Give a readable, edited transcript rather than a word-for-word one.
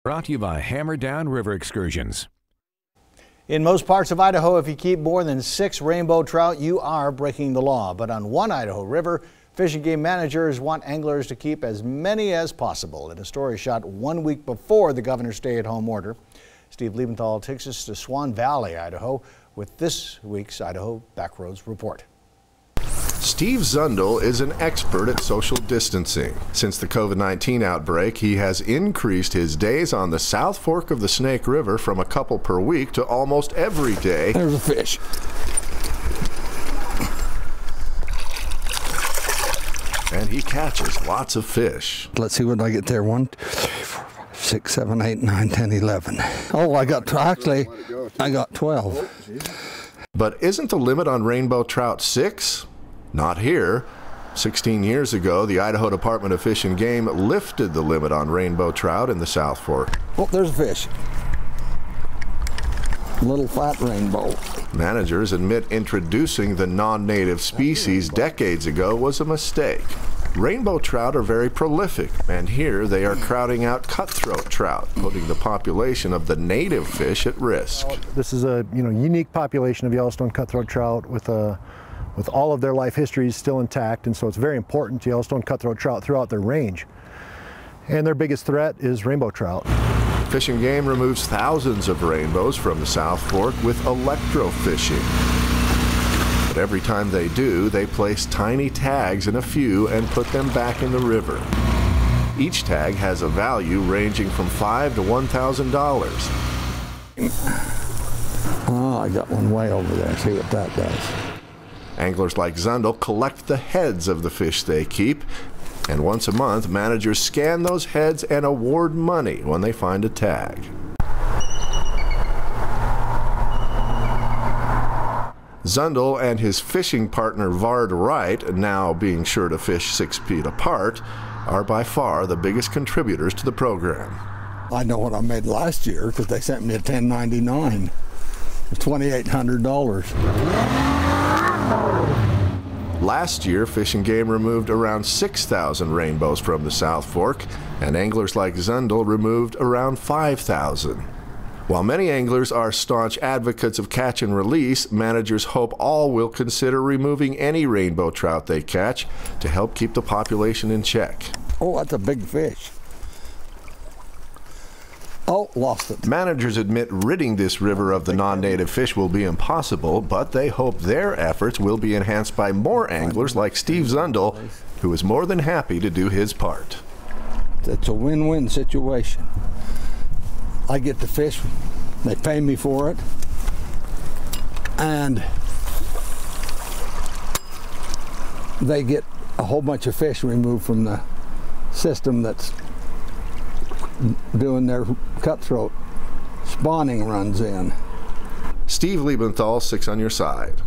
Brought to you by Hammer Down River Excursions. In most parts of Idaho, if you keep more than 6 rainbow trout, you are breaking the law. But on one Idaho river, Fish and Game managers want anglers to keep as many as possible. In a story shot 1 week before the governor's stay-at-home order, Steve Liebenthal takes us to Swan Valley, Idaho, with this week's Idaho Backroads Report. Steve Zundel is an expert at social distancing. Since the COVID-19 outbreak, he has increased his days on the South Fork of the Snake River from a couple per week to almost every day. There's a fish. And he catches lots of fish. Let's see what I get there. 1, 2, 3, 4, 5, 6, 7, 8, 9, 10, 11. Oh, I got 12. But isn't the limit on rainbow trout 6? Not here. 16 years ago, the Idaho Department of Fish and Game lifted the limit on rainbow trout in the South Fork. Oh, there's a fish. Little fat rainbow. Managers admit introducing the non-native species decades ago was a mistake. Rainbow trout are very prolific, and here they are crowding out cutthroat trout, putting the population of the native fish at risk. This is a unique population of Yellowstone cutthroat trout with all of their life histories still intact, and so it's very important to Yellowstone cutthroat trout throughout their range. And their biggest threat is rainbow trout. Fish and Game removes thousands of rainbows from the South Fork with electrofishing. But every time they do, they place tiny tags in a few and put them back in the river. Each tag has a value ranging from $5 to $1,000. Oh, I got one way over there. See what that does. Anglers like Zundel collect the heads of the fish they keep, and once a month, managers scan those heads and award money when they find a tag. Zundel and his fishing partner Vard Wright, now being sure to fish 6 feet apart, are by far the biggest contributors to the program. I know what I made last year because they sent me a 1099. It was $2,800. Last year, Fish and Game removed around 6,000 rainbows from the South Fork, and anglers like Zundel removed around 5,000. While many anglers are staunch advocates of catch and release, managers hope all will consider removing any rainbow trout they catch to help keep the population in check. Oh, that's a big fish. Oh, lost it. Managers admit ridding this river of the non-native fish will be impossible, but they hope their efforts will be enhanced by more anglers like Steve Zundel, who is more than happy to do his part. It's a win-win situation. I get to fish, they pay me for it, and they get a whole bunch of fish removed from the system that's doing their cutthroat spawning runs in. Steve Liebenthal, 6 on your side.